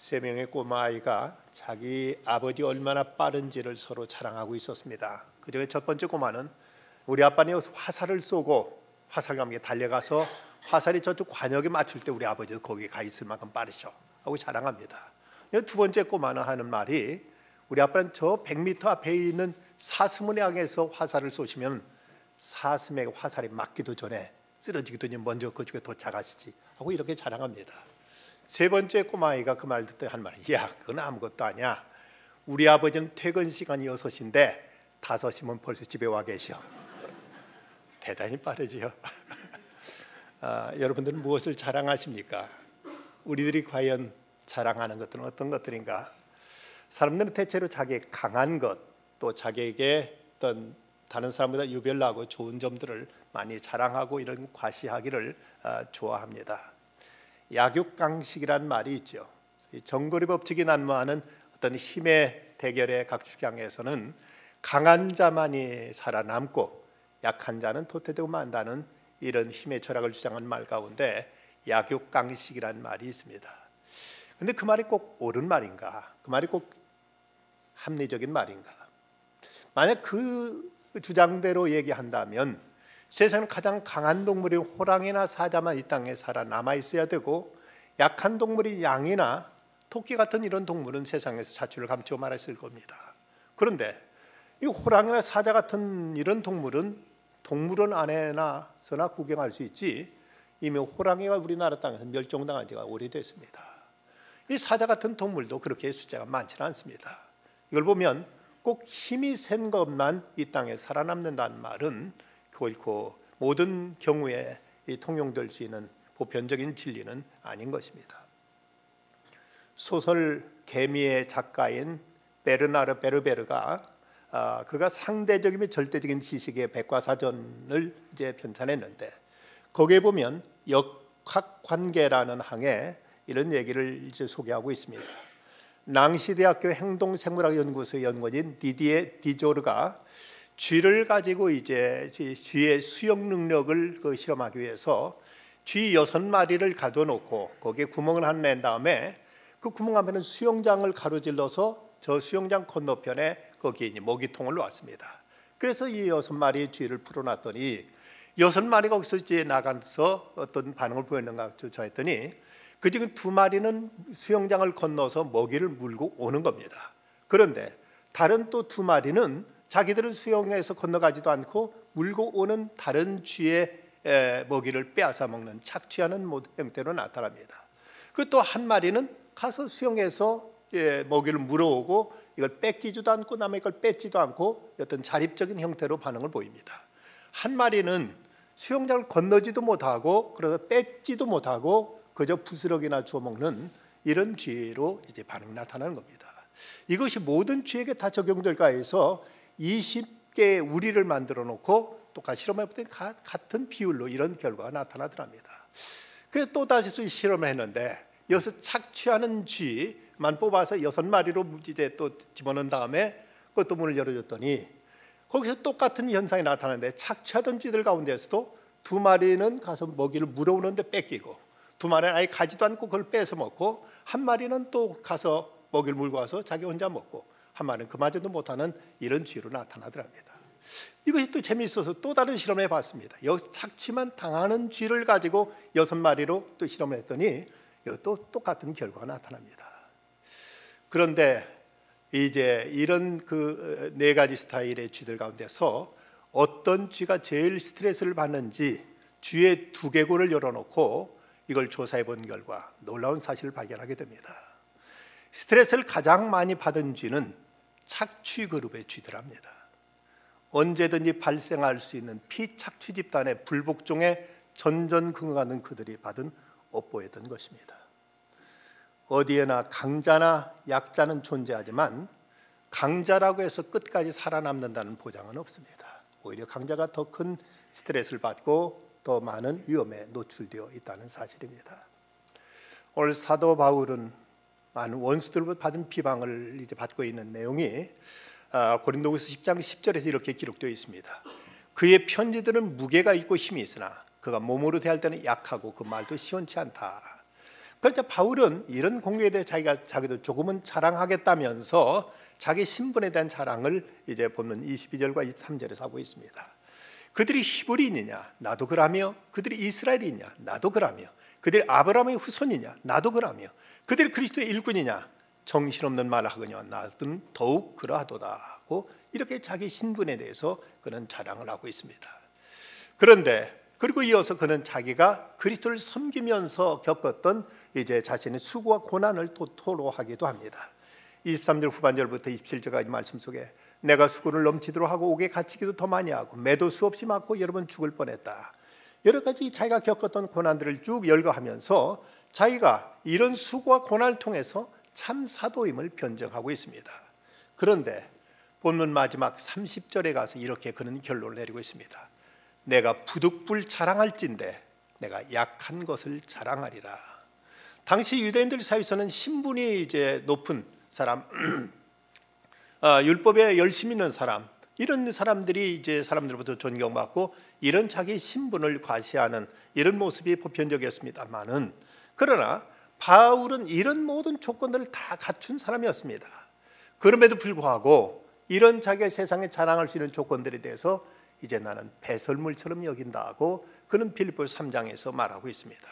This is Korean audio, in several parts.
세 명의 꼬마아이가 자기 아버지 얼마나 빠른지를 서로 자랑하고 있었습니다. 그중에 첫 번째 꼬마는 우리 아빠는 화살을 쏘고 화살감에 달려가서 화살이 저쪽 관역에 맞출 때 우리 아버지도 거기에 가 있을 만큼 빠르셔 하고 자랑합니다. 두 번째 꼬마는 하는 말이 우리 아빠는 저 100m 앞에 있는 사슴을 향해서 화살을 쏘시면 사슴의 화살이 맞기도 전에 쓰러지기도 전에 먼저 그쪽에 도착하시지 하고 이렇게 자랑합니다. 세 번째 꼬마아이가 그 말 듣때 한 말이 야 그건 아무것도 아니야. 우리 아버지는 퇴근 시간이 6시인데 5시면 벌써 집에 와 계셔. 대단히 빠르지요. 여러분들은 무엇을 자랑하십니까? 우리들이 과연 자랑하는 것들은 어떤 것들인가? 사람들은 대체로 자기 강한 것, 또 자기에게 어떤 다른 사람보다 유별나고 좋은 점들을 많이 자랑하고 이런 과시하기를 좋아합니다. 약육강식이란 말이 있죠. 정거리 법칙이 난무하는 어떤 힘의 대결의 각축장에서는 강한 자만이 살아남고 약한 자는 도태되고 만다는 이런 힘의 철학을 주장하는 말 가운데 약육강식이란 말이 있습니다. 그런데 그 말이 꼭 옳은 말인가? 그 말이 꼭 합리적인 말인가? 만약 그 주장대로 얘기한다면 세상에 가장 강한 동물이 호랑이나 사자만 이 땅에 살아남아 있어야 되고 약한 동물이 양이나 토끼 같은 이런 동물은 세상에서 자취를 감추고 말았을 겁니다. 그런데 이 호랑이나 사자 같은 이런 동물은 동물원 안에서나 구경할 수 있지 이미 호랑이가 우리나라 땅에서 멸종당한 지가 오래됐습니다. 이 사자 같은 동물도 그렇게 숫자가 많지는 않습니다. 이걸 보면 꼭 힘이 센 것만 이 땅에 살아남는다는 말은 결코 모든 경우에 통용될 수 있는 보편적인 진리는 아닌 것입니다. 소설 개미의 작가인 베르나르 베르베르가 그가 상대적이며 절대적인 지식의 백과사전을 이제 편찬했는데 거기에 보면 역학관계라는 항에 이런 얘기를 이제 소개하고 있습니다. 낭시대학교 행동생물학 연구소 연구원인 디디에 디조르가 쥐를 가지고 이제 쥐의 수영 능력을 실험하기 위해서 쥐 6마리를 가둬놓고 거기에 구멍을 하나 낸 다음에 그 구멍 앞에는 수영장을 가로질러서 저 수영장 건너편에 거기에 이제 먹이통을 놓았습니다. 그래서 이 6마리의 쥐를 풀어놨더니 6마리가 거기서 이제 나가서 어떤 반응을 보였는가 조사했더니 그 중에 2마리는 수영장을 건너서 먹이를 물고 오는 겁니다. 그런데 다른 또 2마리는 자기들은 수영에서 건너가지도 않고 물고 오는 다른 쥐의 먹이를 빼앗아 먹는 착취하는 형태로 나타납니다. 그 또 한 마리는 가서 수영해서 먹이를 물어오고 이걸 뺏기지도 않고 남의 걸 뺏지도 않고 어떤 자립적인 형태로 반응을 보입니다. 한 마리는 수영장을 건너지도 못하고 그래서 뺏지도 못하고 그저 부스러기나 주워먹는 이런 쥐로 이제 반응이 나타나는 겁니다. 이것이 모든 쥐에게 다 적용될까 해서 20개의 우리를 만들어 놓고 똑같이 실험해봤더니 같은 비율로 이런 결과가 나타나더랍니다. 그래서 또 다시 실험을 했는데 여기서 착취하는 쥐만 뽑아서 6마리로 이제 또 집어넣은 다음에 그것도 문을 열어줬더니 거기서 똑같은 현상이 나타나는데 착취하던 쥐들 가운데서도 2마리는 가서 먹이를 물어오는데 뺏기고 2마리는 아예 가지도 않고 그걸 뺏어 먹고 한 마리는 또 가서 먹이를 물고 와서 자기 혼자 먹고 한 마리는 그마저도 못하는 이런 쥐로 나타나더랍니다. 이것이 또 재미있어서 또 다른 실험을 해봤습니다. 여기서 착취만 당하는 쥐를 가지고 6마리로 또 실험을 했더니 이것도 똑같은 결과가 나타납니다. 그런데 이제 이런 그 4가지 스타일의 쥐들 가운데서 어떤 쥐가 제일 스트레스를 받는지 쥐의 두개골을 열어놓고 이걸 조사해 본 결과 놀라운 사실을 발견하게 됩니다. 스트레스를 가장 많이 받은 쥐는 착취 그룹의 쥐들합니다. 언제든지 발생할 수 있는 피착취 집단의 불복종에 전전긍긍하는 그들이 받은 업보였던 것입니다. 어디에나 강자나 약자는 존재하지만 강자라고 해서 끝까지 살아남는다는 보장은 없습니다. 오히려 강자가 더 큰 스트레스를 받고 더 많은 위험에 노출되어 있다는 사실입니다. 오늘 사도 바울은 많은 원수들로부터 받은 비방을 이제 받고 있는 내용이 고린도후서 10장 10절에서 이렇게 기록되어 있습니다. 그의 편지들은 무게가 있고 힘이 있으나 그가 몸으로 대할 때는 약하고 그 말도 시원치 않다. 그러자 바울은 이런 공개에 대해 자기도 조금은 자랑하겠다면서 자기 신분에 대한 자랑을 이제 본문 22절과 23절에서 하고 있습니다. 그들이 히브리인이냐? 나도 그라며. 그들이 이스라엘이냐? 나도 그라며. 그들이 아브라함의 후손이냐? 나도 그라며. 그들이 그리스도의 일꾼이냐? 정신없는 말을 하거니와 나도 더욱 그러하도다 하고 이렇게 자기 신분에 대해서 그는 자랑을 하고 있습니다. 그런데 그리고 이어서 그는 자기가 그리스도를 섬기면서 겪었던 이제 자신의 수고와 고난을 토로하기도 합니다. 23절 후반절부터 27절까지 말씀 속에 내가 수고를 넘치도록 하고 옥에 갇히기도 더 많이 하고 매도 수없이 맞고 여러 번 죽을 뻔했다. 여러 가지 자기가 겪었던 고난들을 쭉 열거하면서 자기가 이런 수고와 고난을 통해서 참 사도임을 변증하고 있습니다. 그런데 본문 마지막 30절에 가서 이렇게 그는 결론을 내리고 있습니다. 내가 부득불 자랑할진대 내가 약한 것을 자랑하리라. 당시 유대인들 사이에서는 신분이 이제 높은 사람, 율법에 열심히 있는 사람, 이런 사람들이 이제 사람들부터 존경받고 이런 자기 신분을 과시하는 이런 모습이 보편적이었습니다만은, 그러나 바울은 이런 모든 조건들을 다 갖춘 사람이었습니다. 그럼에도 불구하고 이런 자기가 세상에 자랑할 수 있는 조건들에 대해서 이제 나는 배설물처럼 여긴다고 그는 빌립보서 3장에서 말하고 있습니다.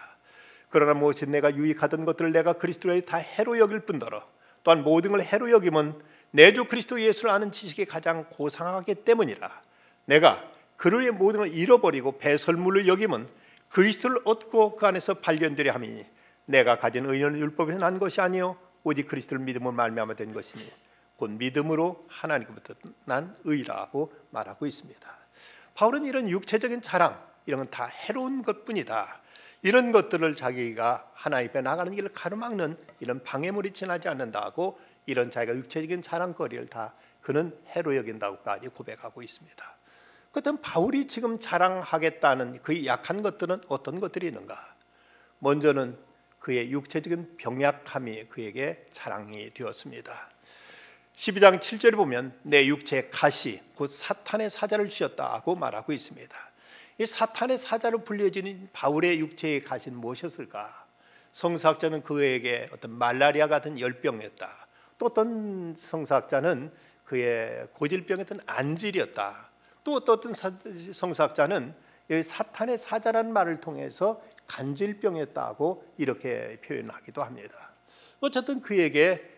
그러나 무엇이 내가 유익하던 것들을 내가 그리스도에 다 해로 여길 뿐더러 또한 모든 걸 해로 여김은 내 주 그리스도 예수를 아는 지식이 가장 고상하기 때문이라. 내가 그를 위해 모든 걸 잃어버리고 배설물을 여김은 그리스도를 얻고 그 안에서 발견되려 함이니 내가 가진 의는 율법에서 난 것이 아니요 오직 그리스도를 믿음으로 말미암아 된 것이니 곧 믿음으로 하나님께로부터 난 의라고 말하고 있습니다. 바울은 이런 육체적인 자랑, 이런 건 다 해로운 것뿐이다. 이런 것들을 자기가 하나님 앞에 나가는 길을 가로막는 이런 방해물이 지나지 않는다고 이런 자기가 육체적인 자랑거리를 다 그는 해로 여긴다고까지 고백하고 있습니다. 그렇다면 바울이 지금 자랑하겠다는 그 약한 것들은 어떤 것들이 있는가? 먼저는 그의 육체적인 병약함이 그에게 자랑이 되었습니다. 12장 7절에 보면 내 육체의 가시 곧 사탄의 사자를 쥐었다고 말하고 있습니다. 이 사탄의 사자로 불려지는 바울의 육체의 가시는 무엇이었을까? 성서학자는 그에게 어떤 말라리아 같은 열병이었다. 또 어떤 성서학자는 그의 고질병이었던 안질이었다. 또 어떤 성서학자는 사탄의 사자라는 말을 통해서 간질병이었다고 이렇게 표현하기도 합니다. 어쨌든 그에게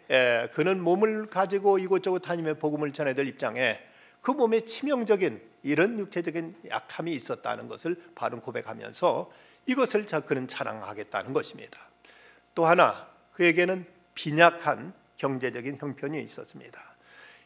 그는 몸을 가지고 이곳저곳 다니며 복음을 전해야 될 입장에 그 몸에 치명적인 이런 육체적인 약함이 있었다는 것을 바로 고백하면서 이것을 그는 자랑하겠다는 것입니다. 또 하나 그에게는 빈약한 경제적인 형편이 있었습니다.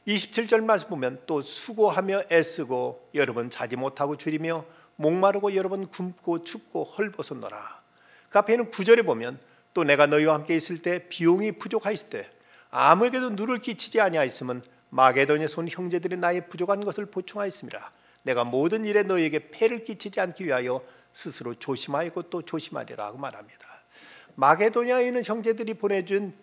27절 말씀 보면 또 수고하며 애쓰고 여러 번 자지 못하고 줄이며 목마르고 여러 번 굶고 춥고 헐벗었노라. 그 앞에는 9절에 보면 또 내가 너희와 함께 있을 때 비용이 부족하였을 때 아무에게도 누를 끼치지 아니하였으면 마게도니아에서 온 형제들이 나의 부족한 것을 보충하였습니다. 내가 모든 일에 너희에게 폐를 끼치지 않기 위하여 스스로 조심하였고 또 조심하리라고 말합니다. 마게도니아에 있는 형제들이 보내준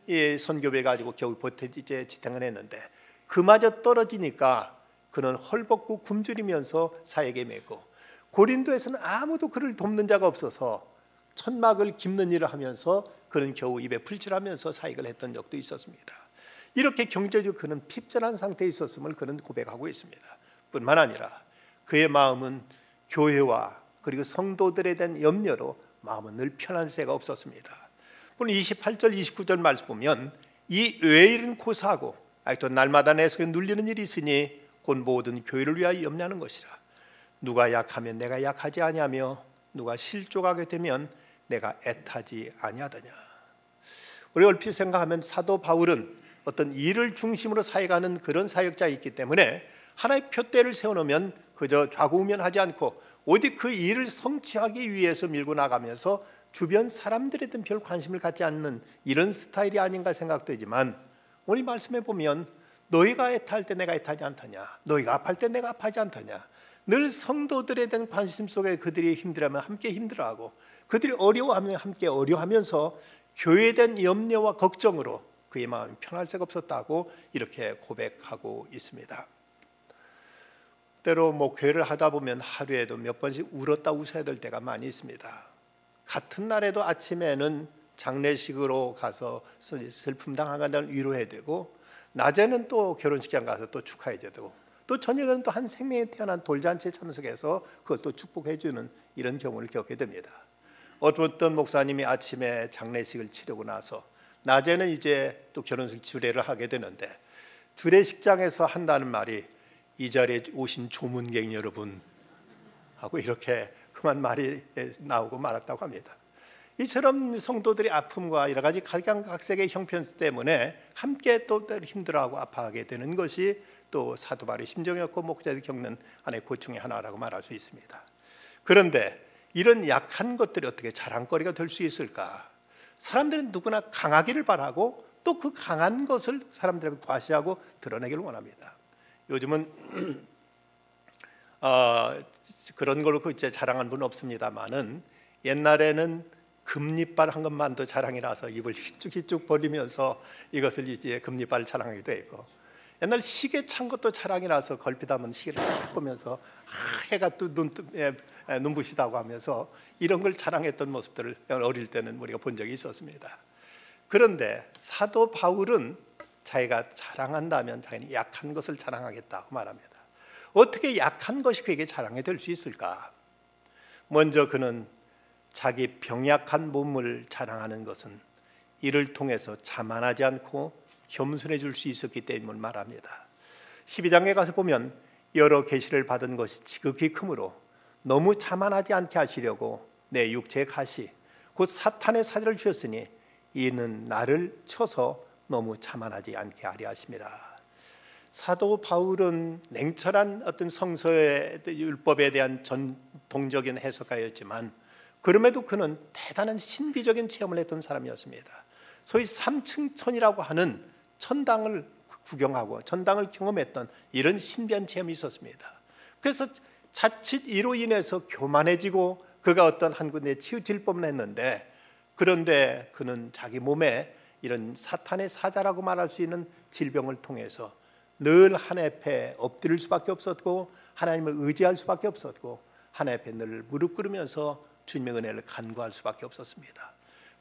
선교배 가지고 겨우 이제 지탱을 했는데 그마저 떨어지니까 그는 헐벗고 굶주리면서 사역에 매고, 고린도에서는 아무도 그를 돕는 자가 없어서 천막을 깁는 일을 하면서 그는 겨우 입에 풀칠하면서 사역을 했던 적도 있었습니다. 이렇게 경제적으로 그는 핍절한 상태에 있었음을 그는 고백하고 있습니다. 뿐만 아니라 그의 마음은 교회와 그리고 성도들에 대한 염려로 마음은 늘 편할 새가 없었습니다. 오늘 28절 29절 말씀 보면 이 외일은 고사하고 아직도 날마다 내 속에 눌리는 일이 있으니 곧 모든 교회를 위하여 염려하는 것이라. 누가 약하면 내가 약하지 아니하며 누가 실족하게 되면 내가 애타지 아니하더냐. 우리 얼핏 생각하면 사도 바울은 어떤 일을 중심으로 사역하는 그런 사역자이기 때문에 하나의 푯대를 세워놓으면 그저 좌고우면하지 않고 오직 그 일을 성취하기 위해서 밀고 나가면서 주변 사람들에 대한 별 관심을 갖지 않는 이런 스타일이 아닌가 생각되지만, 오늘 말씀에 보면 너희가 애타할 때 내가 애타지 않더냐, 너희가 아파할 때 내가 아파하지 않더냐. 늘 성도들에 대한 관심 속에 그들이 힘들어하면 함께 힘들어하고 그들이 어려워하면 함께 어려워하면서 교회에 대한 염려와 걱정으로 그의 마음이 편할 새가 없었다고 이렇게 고백하고 있습니다. 때로 목회를 하다 보면 하루에도 몇 번씩 울었다 웃어야 될 때가 많이 있습니다. 같은 날에도 아침에는 장례식으로 가서 슬픔 당한 자를 위로해야 되고, 낮에는 또 결혼식장 가서 또 축하해줘야 되고, 또 저녁에는 또 한 생명에 태어난 돌잔치에 참석해서 그걸 또 축복해주는 이런 경우를 겪게 됩니다. 어떤 목사님이 아침에 장례식을 치르고 나서 낮에는 이제 또 결혼식 주례를 하게 되는데, 주례식장에서 한다는 말이 이 자리에 오신 조문객 여러분 하고 이렇게 그만 말이 나오고 말았다고 합니다. 이처럼 성도들이 아픔과 여러 가지 각양각색의 형편 때문에 함께 또 힘들어하고 아파하게 되는 것이 또 사도 바울의 심정이었고 목자들이 겪는 하나의 고충의 하나라고 말할 수 있습니다. 그런데 이런 약한 것들이 어떻게 자랑거리가 될 수 있을까? 사람들은 누구나 강하기를 바라고 또 그 강한 것을 사람들에게 과시하고 드러내기를 원합니다. 요즘은 그런 걸로 이제 자랑하는 분은 없습니다만은, 옛날에는 금리빨 한 것만도 자랑이라서 입을 휘쭉휘쭉 벌리면서 이것을 이제 금리빨을 자랑하기도 했고, 옛날 시계 찬 것도 자랑이라서 걸핏하면 시계를 싹 보면서 해가 또 눈부시다고 하면서 이런 걸 자랑했던 모습들을 어릴 때는 우리가 본 적이 있었습니다. 그런데 사도 바울은 자기가 자랑한다면 자기는 약한 것을 자랑하겠다고 말합니다. 어떻게 약한 것이 그에게 자랑이 될 수 있을까? 먼저 그는 자기 병약한 몸을 자랑하는 것은 이를 통해서 자만하지 않고 겸손해질 수 있었기 때문을 말합니다. 12장에 가서 보면 여러 계시를 받은 것이 지극히 크므로 너무 자만하지 않게 하시려고 내 육체의 가시 곧 사탄의 사자를 주셨으니 이는 나를 쳐서 너무 자만하지 않게 하려 하심이라. 사도 바울은 냉철한 어떤 성서의 율법에 대한 전통적인 해석가였지만, 그럼에도 그는 대단한 신비적인 체험을 했던 사람이었습니다. 소위 삼층천이라고 하는 천당을 구경하고 천당을 경험했던 이런 신비한 체험이 있었습니다. 그래서 자칫 이로 인해서 교만해지고 그가 어떤 한 군데에 치우칠 뻔했는데, 그런데 그는 자기 몸에 이런 사탄의 사자라고 말할 수 있는 질병을 통해서 늘 하나님 앞에 엎드릴 수밖에 없었고 하나님을 의지할 수밖에 없었고 하나님 앞에 늘 무릎 꿇으면서 주님의 은혜를 간구할 수밖에 없었습니다.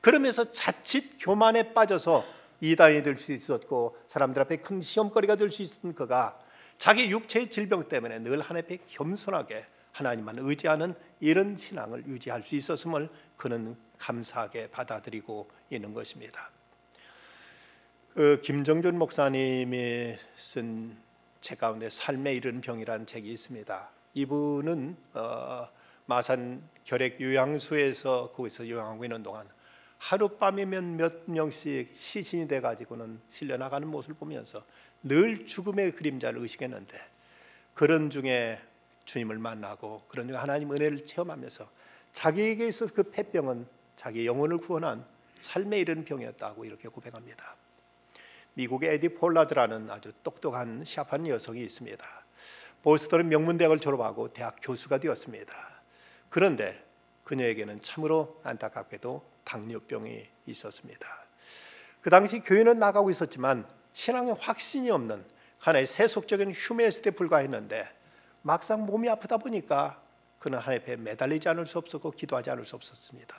그러면서 자칫 교만에 빠져서 이단이 될 수 있었고 사람들 앞에 큰 시험거리가 될 수 있었던 그가 자기 육체의 질병 때문에 늘 하나님 앞에 겸손하게 하나님만 의지하는 이런 신앙을 유지할 수 있었음을 그는 감사하게 받아들이고 있는 것입니다. 김정준 목사님이 쓴 책 가운데 삶에 이른 병이라는 책이 있습니다. 이분은 마산 결핵 요양소에서 거기서 요양하고 있는 동안 하룻밤이면 몇 명씩 시신이 돼가지고는 실려나가는 모습을 보면서 늘 죽음의 그림자를 의식했는데, 그런 중에 주님을 만나고 그런 중에 하나님 은혜를 체험하면서 자기에게 있어서 그 폐병은 자기 영혼을 구원한 삶에 이른 병이었다고 이렇게 고백합니다. 미국의 에디 폴라드라는 아주 똑똑한 샤프한 여성이 있습니다. 보스턴 명문대학을 졸업하고 대학 교수가 되었습니다. 그런데 그녀에게는 참으로 안타깝게도 당뇨병이 있었습니다. 그 당시 교회는 나가고 있었지만 신앙에 확신이 없는 하나의 세속적인 휴메니스트에 불과했는데, 막상 몸이 아프다 보니까 그는 하나님 앞에 매달리지 않을 수 없었고 기도하지 않을 수 없었습니다.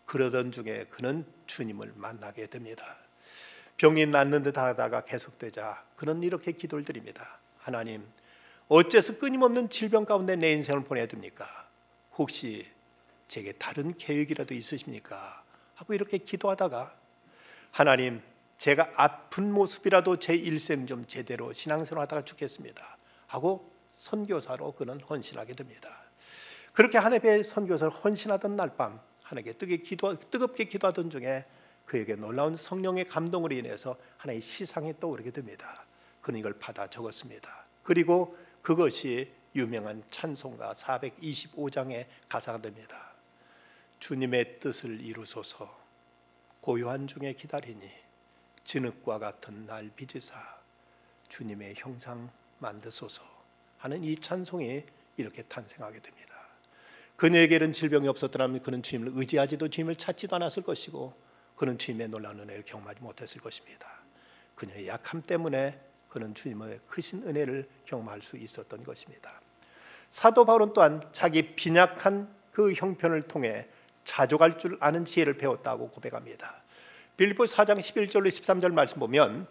그러던 중에 그는 주님을 만나게 됩니다. 병이 낫는 듯 하다가 계속되자 그는 이렇게 기도를 드립니다. 하나님, 어째서 끊임없는 질병 가운데 내 인생을 보내야 됩니까? 혹시 제게 다른 계획이라도 있으십니까? 하고 이렇게 기도하다가, 하나님, 제가 아픈 모습이라도 제 일생 좀 제대로 신앙생활하다가 죽겠습니다 하고 선교사로 그는 헌신하게 됩니다. 그렇게 하나님의 선교사를 헌신하던 날 밤 하나님께 뜨겁게 기도하던 중에 그에게 놀라운 성령의 감동으로 인해서 하나의 시상이 떠오르게 됩니다. 그는 이걸 받아 적었습니다. 그리고 그것이 유명한 찬송가 425장의 가사가 됩니다. 주님의 뜻을 이루소서, 고요한 중에 기다리니 진흙과 같은 날 빚으사 주님의 형상 만드소서 하는 이 찬송이 이렇게 탄생하게 됩니다. 그녀에게는 질병이 없었더라면 그는 주님을 의지하지도 주님을 찾지도 않았을 것이고 그는 주님의 놀라운 은혜를 경험하지 못했을 것입니다. 그녀의 약함 때문에 그는 주님의 크신 은혜를 경험할 수 있었던 것입니다. 사도 바울은 또한 자기 빈약한 그 형편을 통해 자족할 줄 아는 지혜를 배웠다고 고백합니다. 빌립보 4장 11절로 13절 말씀 보면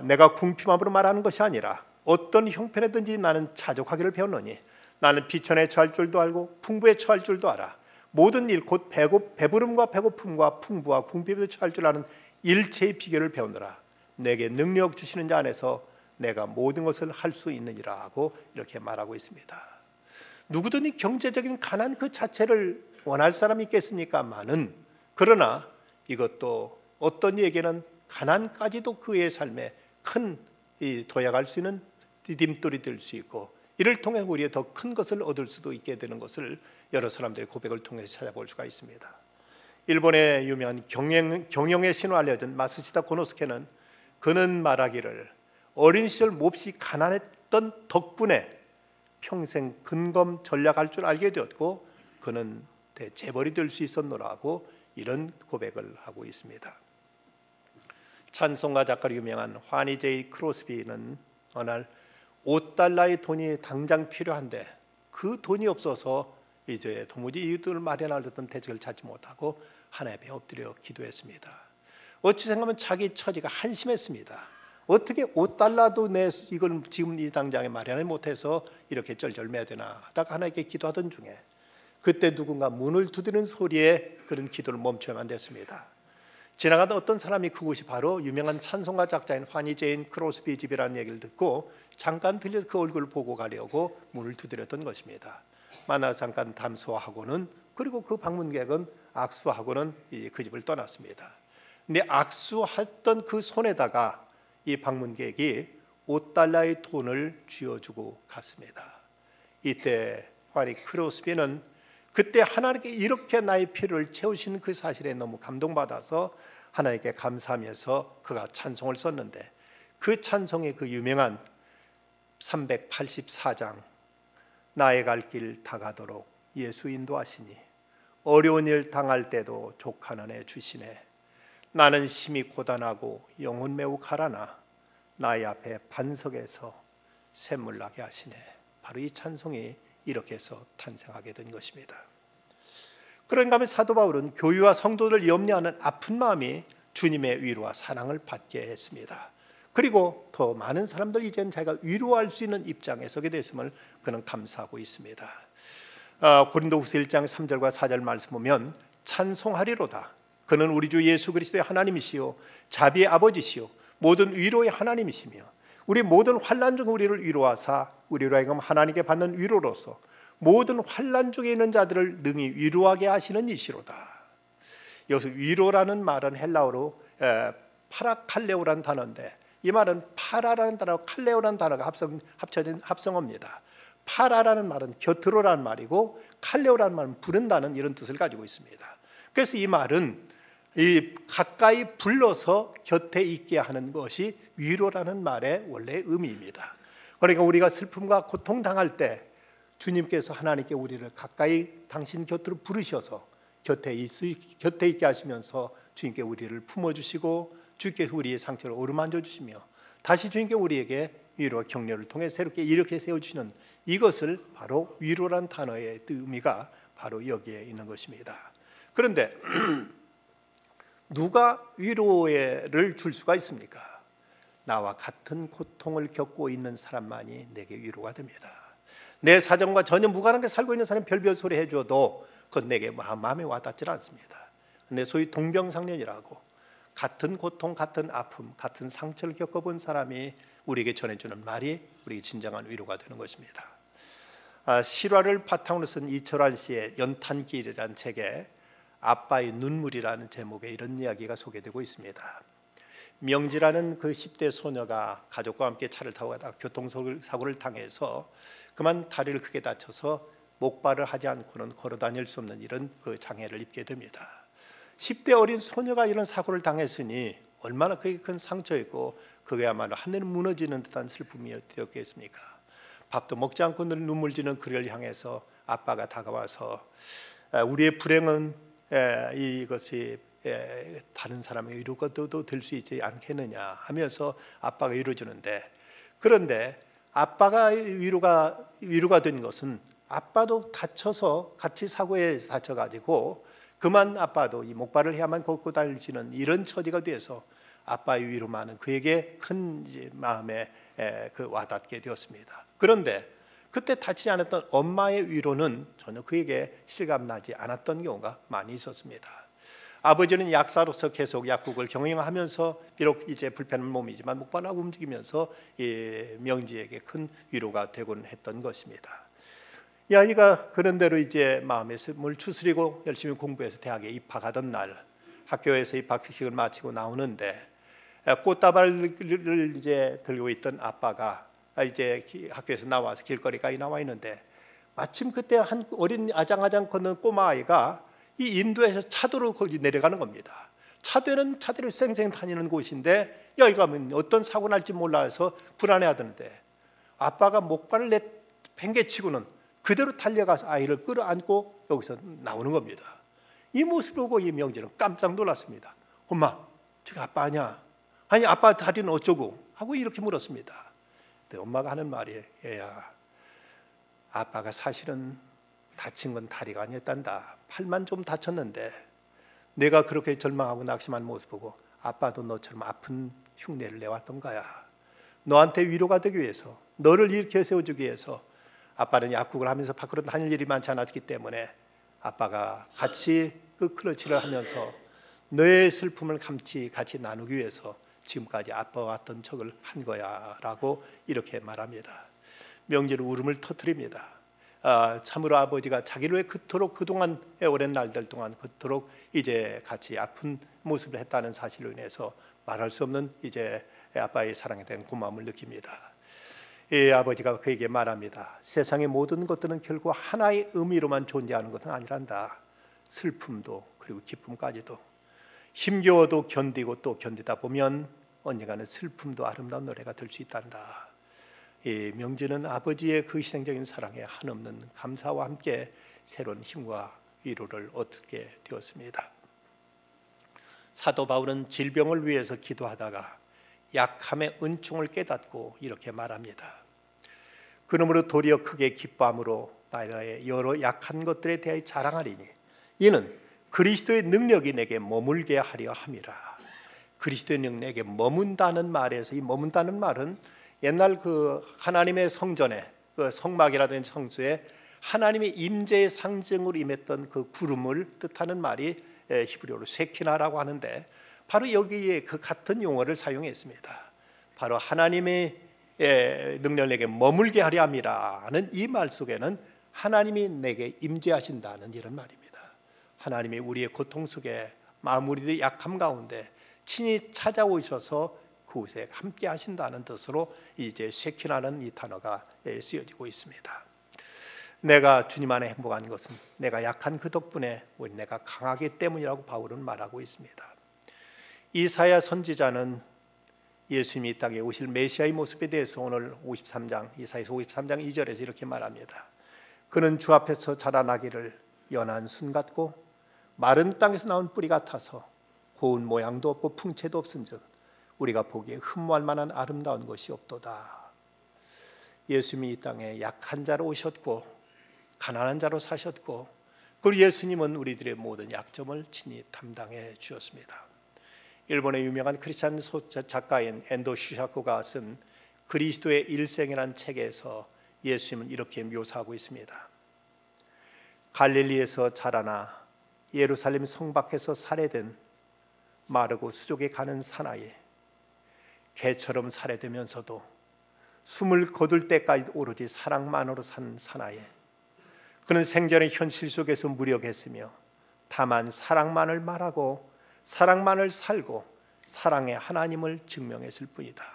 내가 궁핍함으로 말하는 것이 아니라 어떤 형편에든지 나는 자족하기를 배웠노니 나는 비천에 처할 줄도 알고 풍부에 처할 줄도 알아. 모든 일 곧 배부름과 배고픔과 풍부와 궁핍에 처할 줄 아는 일체의 비결을 배우느라 내게 능력 주시는 자 안에서 내가 모든 것을 할 수 있느니라 하고 이렇게 말하고 있습니다. 누구든 이 경제적인 가난 그 자체를 원할 사람이 있겠습니까마는, 그러나 이것도 어떤 이에게는 가난까지도 그의 삶에 큰 도약할 수 있는 디딤돌이 될 수 있고, 이를 통해 우리의 더 큰 것을 얻을 수도 있게 되는 것을 여러 사람들의 고백을 통해서 찾아볼 수가 있습니다. 일본의 유명한 경영의 신으로 알려진 마스시다 고노스케는 그는 말하기를 어린 시절 몹시 가난했던 덕분에 평생 근검 전략할 줄 알게 되었고 그는 대재벌이 될 수 있었노라고 이런 고백을 하고 있습니다. 찬송가 작가로 유명한 화니 제이 크로스비는 어느 날 $5의 돈이 당장 필요한데 그 돈이 없어서 이제 도무지 이 돈을 마련할 어떤 대책을 찾지 못하고 하나님 앞에 엎드려 기도했습니다. 어찌 생각하면 자기 처지가 한심했습니다. 어떻게 $5도 내 이걸 지금 이 당장에 마련을 못해서 이렇게 쩔쩔매야 되나 하다가 하나님께 기도하던 중에 그때 누군가 문을 두드리는 소리에 그런 기도를 멈춰야만 됐습니다. 지나가던 어떤 사람이 그곳이 바로 유명한 찬송가 작자인 화니 제인 크로스비 집이라는 얘기를 듣고 잠깐 들려서 그 얼굴을 보고 가려고 문을 두드렸던 것입니다. 만나 잠깐 담소하고는, 그리고 그 방문객은 악수하고는 그 집을 떠났습니다. 근데 악수했던 그 손에다가 이 방문객이 $5의 돈을 쥐어주고 갔습니다. 이때 화니 크로스비는 그때 하나님께 이렇게 나의 필요를 채우시는 그 사실에 너무 감동받아서 하나님께 감사하면서 그가 찬송을 썼는데, 그 찬송의 그 유명한 384장 나의 갈 길 다가도록 예수 인도하시니 어려운 일 당할 때도 족한 은혜 주시네. 나는 심히 고단하고 영혼 매우 가라나 나의 앞에 반석에서 샘물 나게 하시네. 바로 이 찬송이 이렇게 해서 탄생하게 된 것입니다. 그런가 하면 사도 바울은 교회와 성도를 염려하는 아픈 마음이 주님의 위로와 사랑을 받게 했습니다. 그리고 더 많은 사람들 이제는 자기가 위로할 수 있는 입장에 서게 됐음을 그는 감사하고 있습니다. 고린도후서 1장 3절과 4절 말씀 보면 찬송하리로다. 그는 우리 주 예수 그리스도의 하나님이시요 자비의 아버지시요 모든 위로의 하나님이시며 우리 모든 환난 중 우리를 위로하사 우리로 하여금 하나님께 받는 위로로서 모든 환난 중에 있는 자들을 능히 위로하게 하시는 이시로다. 여기서 위로라는 말은 헬라어로 파라칼레오라는 단어인데, 이 말은 파라라는 단어와 칼레오라는 단어가 합쳐진 합성어입니다. 파라라는 말은 곁으로라는 말이고 칼레오라는 말은 부른다는 이런 뜻을 가지고 있습니다. 그래서 이 말은 이 가까이 불러서 곁에 있게 하는 것이 위로라는 말의 원래 의미입니다. 그러니까 우리가 슬픔과 고통 당할 때 주님께서 하나님께 우리를 가까이 당신 곁으로 부르셔서 곁에 있게 하시면서 주님께 우리를 품어주시고 주님께 우리의 상처를 어루만져 주시며 다시 주님께 우리에게 위로와 격려를 통해 새롭게 이렇게 세워주시는, 이것을 바로 위로란 단어의 의미가 바로 여기에 있는 것입니다. 그런데 누가 위로를 줄 수가 있습니까? 나와 같은 고통을 겪고 있는 사람만이 내게 위로가 됩니다. 내 사정과 전혀 무관하게 살고 있는 사람이 별별 소리 해줘도 그건 내게 마음에 와닿지 않습니다. 근데 소위 동병상련이라고 같은 고통, 같은 아픔, 같은 상처를 겪어본 사람이 우리에게 전해주는 말이 우리에게 진정한 위로가 되는 것입니다. 실화를 바탕으로 쓴 이철환 씨의 연탄길이라는 책에 아빠의 눈물이라는 제목의 이런 이야기가 소개되고 있습니다. 명지라는 그 10대 소녀가 가족과 함께 차를 타고 가다가 교통사고를 당해서 그만 다리를 크게 다쳐서 목발을 하지 않고는 걸어 다닐 수 없는 이런 그 장애를 입게 됩니다. 10대 어린 소녀가 이런 사고를 당했으니 얼마나 그게 큰 상처였고 그게야말로 하늘이 무너지는 듯한 슬픔이었겠습니까? 밥도 먹지 않고 늘 눈물 지는 그를 향해서 아빠가 다가와서 우리의 불행은 이것이 다른 사람의 위로가도 될 수 있지 않겠느냐 하면서 아빠가 위로주는데, 그런데 아빠가 위로가 된 것은 아빠도 다쳐서 같이 사고에 다쳐가지고 그만 아빠도 이 목발을 해야만 걷고 다니시는 이런 처지가 돼서 아빠의 위로만은 그에게 큰 마음에 그 와닿게 되었습니다. 그런데 그때 닿지 않았던 엄마의 위로는 전혀 그에게 실감나지 않았던 경우가 많이 있었습니다. 아버지는 약사로서 계속 약국을 경영하면서 비록 이제 불편한 몸이지만 목발하고 움직이면서 명지에게 큰 위로가 되곤 했던 것입니다. 이 아이가 그런대로 이제 마음의 숨을 추스리고 열심히 공부해서 대학에 입학하던 날, 학교에서 입학식을 마치고 나오는데 꽃다발을 이제 들고 있던 아빠가 이제 학교에서 나와서 길거리까지 나와 있는데 마침 그때 한 어린 아장아장 걷는 꼬마 아이가 이 인도에서 차도로 거기 내려가는 겁니다. 차도로 쌩쌩 다니는 곳인데 여기 가면 어떤 사고 날지 몰라서 불안해하던데 아빠가 목발을 팽개치고는 그대로 달려가서 아이를 끌어안고 여기서 나오는 겁니다. 이 모습을 보고 이 명진은 깜짝 놀랐습니다. 엄마, 저기 아빠 아니야? 아니 아빠 다리는 어쩌고? 하고 이렇게 물었습니다. 근데 엄마가 하는 말이 얘야, 아빠가 사실은 다친 건 다리가 아니었단다. 팔만 좀 다쳤는데 내가 그렇게 절망하고 낙심한 모습 보고 아빠도 너처럼 아픈 흉내를 내왔던 거야. 너한테 위로가 되기 위해서, 너를 일으켜 세워주기 위해서 아빠는 약국을 하면서 밖으로 다닐 일이 많지 않았기 때문에 아빠가 같이 그 클러치를 하면서 너의 슬픔을 같이 나누기 위해서 지금까지 아빠와 왔던 척을 한 거야 라고 이렇게 말합니다. 명지는 울음을 터뜨립니다. 참으로 아버지가 자기를 왜 그동안 오랜 날들 동안 그토록 이제 같이 아픈 모습을 했다는 사실로 인해서 말할 수 없는 이제 아빠의 사랑에 대한 고마움을 느낍니다. 이 아버지가 그에게 말합니다. 세상의 모든 것들은 결국 하나의 의미로만 존재하는 것은 아니란다. 슬픔도 그리고 기쁨까지도 힘겨워도 견디고 또 견디다 보면 언젠가는 슬픔도 아름다운 노래가 될 수 있단다. 이 명지는 아버지의 그 희생적인 사랑에 한없는 감사와 함께 새로운 힘과 위로를 얻게 되었습니다. 사도 바울은 질병을 위해서 기도하다가 약함의 은총을 깨닫고 이렇게 말합니다. 그러므로 도리어 크게 기뻐함으로 나의 여러 약한 것들에 대하여 자랑하리니 이는 그리스도의 능력이 내게 머물게 하려 함이라. 그리스도의 능력이 내게 머문다는 말에서 이 머문다는 말은 옛날 그 하나님의 성전에 그 성막이라든지 성소에 하나님의 임재의 상징으로 임했던 그 구름을 뜻하는 말이 히브리어로 세키나라고 하는데 바로 여기에 그 같은 용어를 사용했습니다. 바로 하나님의 능력을 내게 머물게 하려 함이라는 이 말 속에는 하나님이 내게 임재하신다는 이런 말입니다. 하나님이 우리의 고통 속에 우리들의 약함 가운데 친히 찾아오셔서 그곳에 함께 하신다는 뜻으로 이제 세키나는 이 단어가 쓰여지고 있습니다. 내가 주님 안에 행복한 것은 내가 약한 그 덕분에 내가 강하기 때문이라고 바울은 말하고 있습니다. 이사야 선지자는 예수님이 이 땅에 오실 메시아의 모습에 대해서 오늘 53장 이사야서 53장 2절에서 이렇게 말합니다. 그는 주 앞에서 자라나기를 연한 순 같고 마른 땅에서 나온 뿌리 같아서 고운 모양도 없고 풍채도 없은즉 우리가 보기에 흠모할 만한 아름다운 것이 없도다. 예수님이 이 땅에 약한 자로 오셨고 가난한 자로 사셨고 그리고 예수님은 우리들의 모든 약점을 친히 담당해 주었습니다. 일본의 유명한 크리스찬 작가인 엔도 슈샤코가 쓴 그리스도의 일생이라는 책에서 예수님은 이렇게 묘사하고 있습니다. 갈릴리에서 자라나 예루살렘 성 밖에서 살해된 마르고 수족에 가는 사나이, 개처럼 살해되면서도 숨을 거둘 때까지 오로지 사랑만으로 산 사나이. 그는 생전의 현실 속에서 무력했으며 다만 사랑만을 말하고 사랑만을 살고 사랑의 하나님을 증명했을 뿐이다.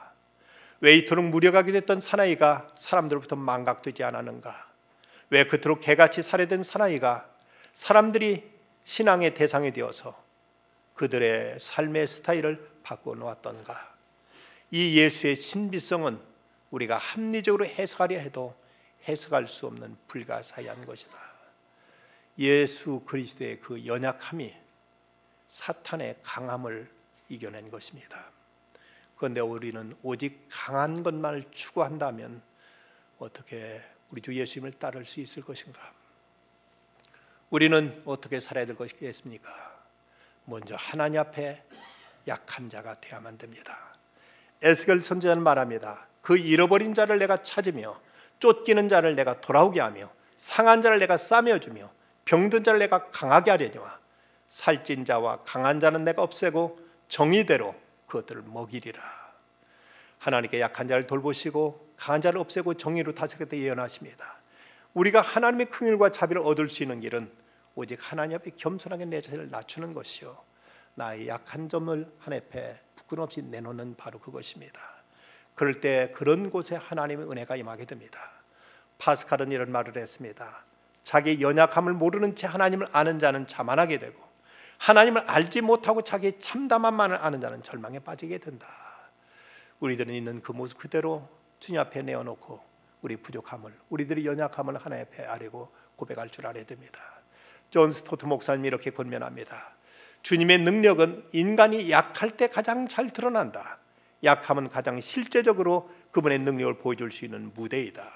왜 이토록 무력하게 됐던 사나이가 사람들로부터 망각되지 않았는가? 왜 그토록 개같이 살해된 사나이가 사람들이 신앙의 대상이 되어서 그들의 삶의 스타일을 바꿔놓았던가? 이 예수의 신비성은 우리가 합리적으로 해석하려 해도 해석할 수 없는 불가사의한 것이다. 예수 그리스도의 그 연약함이 사탄의 강함을 이겨낸 것입니다. 그런데 우리는 오직 강한 것만을 추구한다면 어떻게 우리 주 예수님을 따를 수 있을 것인가? 우리는 어떻게 살아야 될 것이겠습니까? 먼저 하나님 앞에 약한 자가 되어야만 됩니다. 에스겔 선지자는 말합니다. 그 잃어버린 자를 내가 찾으며 쫓기는 자를 내가 돌아오게 하며 상한 자를 내가 싸매어주며 병든 자를 내가 강하게 하려니와 살찐 자와 강한 자는 내가 없애고 정의대로 그것들을 먹이리라. 하나님께 약한 자를 돌보시고 강한 자를 없애고 정의로 다스리겠다 예언하십니다. 우리가 하나님의 긍휼과 자비를 얻을 수 있는 길은 오직 하나님 앞에 겸손하게 내 자신을 낮추는 것이요, 나의 약한 점을 하나님 앞에 부끄럼 없이 내놓는 바로 그것입니다. 그럴 때 그런 곳에 하나님의 은혜가 임하게 됩니다. 파스칼은 이런 말을 했습니다. 자기 연약함을 모르는 채 하나님을 아는 자는 자만하게 되고 하나님을 알지 못하고 자기의 참담함만을 아는 자는 절망에 빠지게 된다. 우리들은 있는 그 모습 그대로 주님 앞에 내어놓고 우리 부족함을, 우리들의 연약함을 하나님 앞에 아뢰고 고백할 줄 알아야 됩니다. 존 스토트 목사님이 이렇게 권면합니다. 주님의 능력은 인간이 약할 때 가장 잘 드러난다. 약함은 가장 실제적으로 그분의 능력을 보여줄 수 있는 무대이다.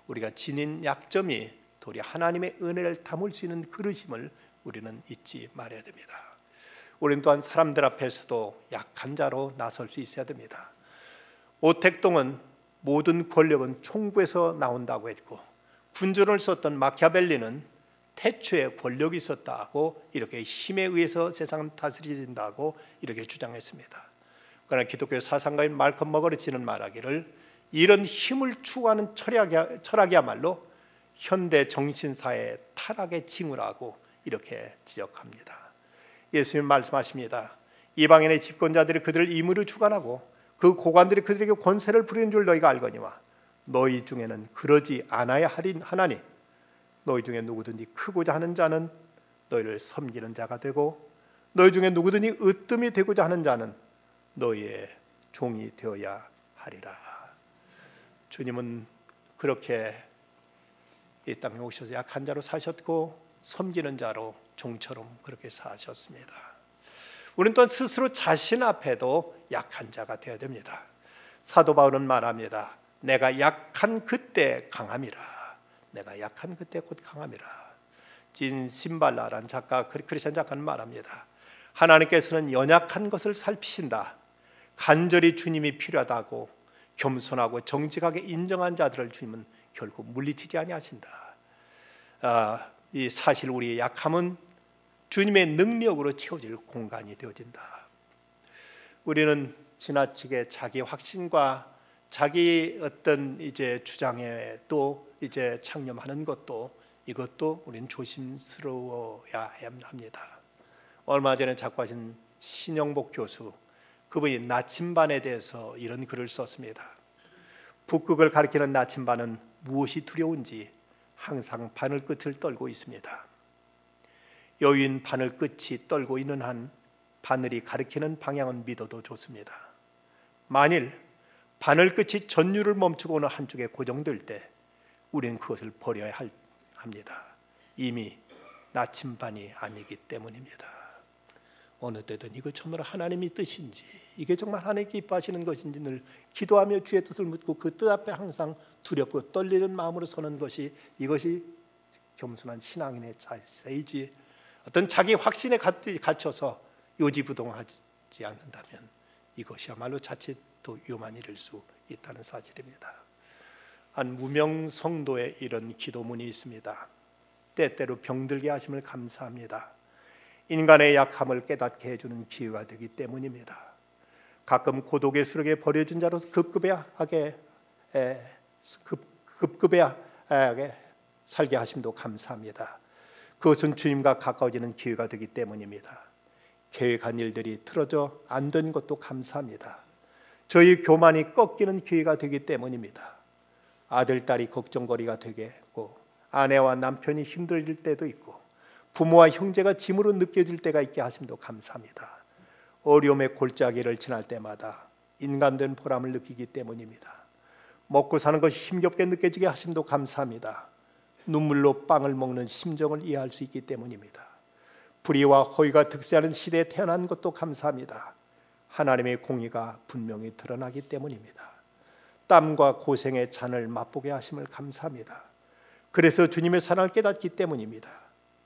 우리가 지닌 약점이 도리 하나님의 은혜를 담을 수 있는 그릇임을 우리는 잊지 말아야 됩니다. 우리는 또한 사람들 앞에서도 약한 자로 나설 수 있어야 됩니다. 오택동은 모든 권력은 총구에서 나온다고 했고, 군주를 썼던 마키아벨리는 태초에 권력이 있었다고, 이렇게 힘에 의해서 세상은 다스려진다고 이렇게 주장했습니다. 그러나 기독교 사상가인 말컴 머거리치는 말하기를 이런 힘을 추구하는 철학이야말로 현대 정신사의 타락의 징후라고 이렇게 지적합니다. 예수님 말씀하십니다. 이방인의 집권자들이 그들을 임의로 주관하고 그 고관들이 그들에게 권세를 부리는 줄 너희가 알거니와 너희 중에는 그러지 않아야 하나니 너희 중에 누구든지 크고자 하는 자는 너희를 섬기는 자가 되고 너희 중에 누구든지 으뜸이 되고자 하는 자는 너희의 종이 되어야 하리라. 주님은 그렇게 이 땅에 오셔서 약한 자로 사셨고 섬기는 자로 종처럼 그렇게 사셨습니다. 우리는 또한 스스로 자신 앞에도 약한 자가 되어야 됩니다. 사도 바울은 말합니다. 내가 약한 그때 강함이라. 내가 약한 그때 곧 강함이라. 진 심발라라는 작가, 크리스천 작가는 말합니다. 하나님께서는 연약한 것을 살피신다. 간절히 주님이 필요하다고 겸손하고 정직하게 인정한 자들을 주님은 결코 물리치지 아니하신다. 이 사실 우리의 약함은 주님의 능력으로 채워질 공간이 되어진다. 우리는 지나치게 자기 확신과 자기 어떤 이제 주장에 또 이제 창념하는 것도, 이것도 우리는 조심스러워야 합니다. 얼마 전에 작고하신 신영복 교수, 그분이 나침반에 대해서 이런 글을 썼습니다. 북극을 가리키는 나침반은 무엇이 두려운지 항상 바늘 끝을 떨고 있습니다. 여유인 바늘 끝이 떨고 있는 한 바늘이 가리키는 방향은 믿어도 좋습니다. 만일 바늘 끝이 전류를 멈추고 어느 한쪽에 고정될 때 우리는 그것을 버려야 합니다. 이미 나침반이 아니기 때문입니다. 어느 때든 이거 정말 하나님의 뜻인지, 이게 정말 하나님께 기뻐하시는 것인지 늘 기도하며 주의 뜻을 묻고 그 뜻 앞에 항상 두렵고 떨리는 마음으로 서는 것이, 이것이 겸손한 신앙인의 자세이지, 어떤 자기 확신에 갇혀서 요지부동하지 않는다면 이것이야말로 자칫 또 위험한 일일 수 있다는 사실입니다. 한 무명 성도의 이런 기도문이 있습니다. 때때로 병들게 하심을 감사합니다. 인간의 약함을 깨닫게 해주는 기회가 되기 때문입니다. 가끔 고독의 수력에 버려진 자로서 급급하게 살게 하심도 감사합니다. 그것은 주님과 가까워지는 기회가 되기 때문입니다. 계획한 일들이 틀어져 안 된 것도 감사합니다. 저희 교만이 꺾이는 기회가 되기 때문입니다. 아들, 딸이 걱정거리가 되겠고 아내와 남편이 힘들 때도 있고 부모와 형제가 짐으로 느껴질 때가 있게 하심도 감사합니다. 어려움의 골짜기를 지날 때마다 인간된 보람을 느끼기 때문입니다. 먹고 사는 것이 힘겹게 느껴지게 하심도 감사합니다. 눈물로 빵을 먹는 심정을 이해할 수 있기 때문입니다. 불의와 허위가 득세하는 시대에 태어난 것도 감사합니다. 하나님의 공의가 분명히 드러나기 때문입니다. 땀과 고생의 잔을 맛보게 하심을 감사합니다. 그래서 주님의 사랑을 깨닫기 때문입니다.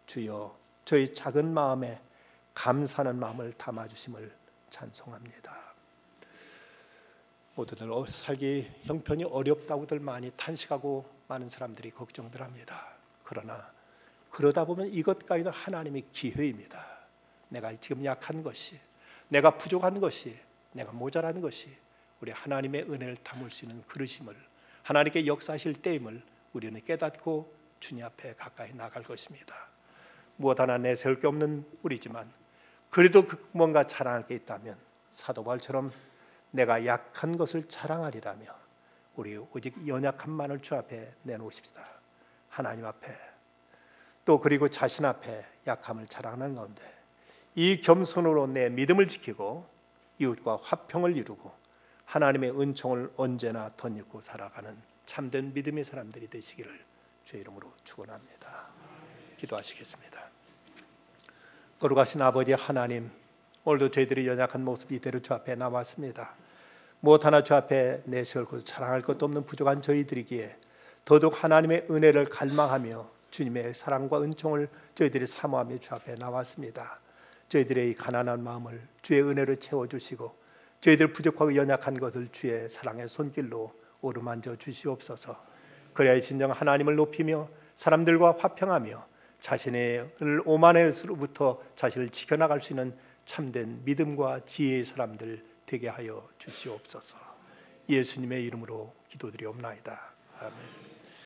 주여 저희 작은 마음에 감사하는 마음을 담아주심을 찬송합니다. 모두들 살기 형편이 어렵다고들 많이 탄식하고 많은 사람들이 걱정들 합니다. 그러나 그러다 보면 이것까지도 하나님의 기회입니다. 내가 지금 약한 것이, 내가 부족한 것이, 내가 모자란 것이 우리 하나님의 은혜를 담을 수 있는 그릇임을, 하나님께 역사하실 때임을 우리는 깨닫고 주님 앞에 가까이 나갈 것입니다. 무엇 하나 내세울 게 없는 우리지만 그래도 뭔가 자랑할 게 있다면 사도 바울처럼 내가 약한 것을 자랑하리라며 우리 오직 연약함만을 주 앞에 내놓으십시다. 하나님 앞에 또 그리고 자신 앞에 약함을 자랑하는 가운데 이 겸손으로 내 믿음을 지키고 이웃과 화평을 이루고 하나님의 은총을 언제나 덧입고 살아가는 참된 믿음의 사람들이 되시기를 주의 이름으로 축원합니다. 기도하시겠습니다. 거룩하신 아버지 하나님, 오늘도 저희들이 연약한 모습 이대로 주 앞에 나왔습니다. 무엇 하나 주 앞에 내세울 것, 자랑할 것도 없는 부족한 저희들이기에 더더욱 하나님의 은혜를 갈망하며 주님의 사랑과 은총을 저희들이 사모하며 주 앞에 나왔습니다. 저희들의 이 가난한 마음을 주의 은혜로 채워주시고 저희들 부족하고 연약한 것을 주의 사랑의 손길로 오르만져 주시옵소서. 그래야 진정 하나님을 높이며 사람들과 화평하며 자신을 오만에서부터 자신을 지켜나갈 수 있는 참된 믿음과 지혜의 사람들 되게 하여 주시옵소서. 예수님의 이름으로 기도드리옵나이다. 아멘.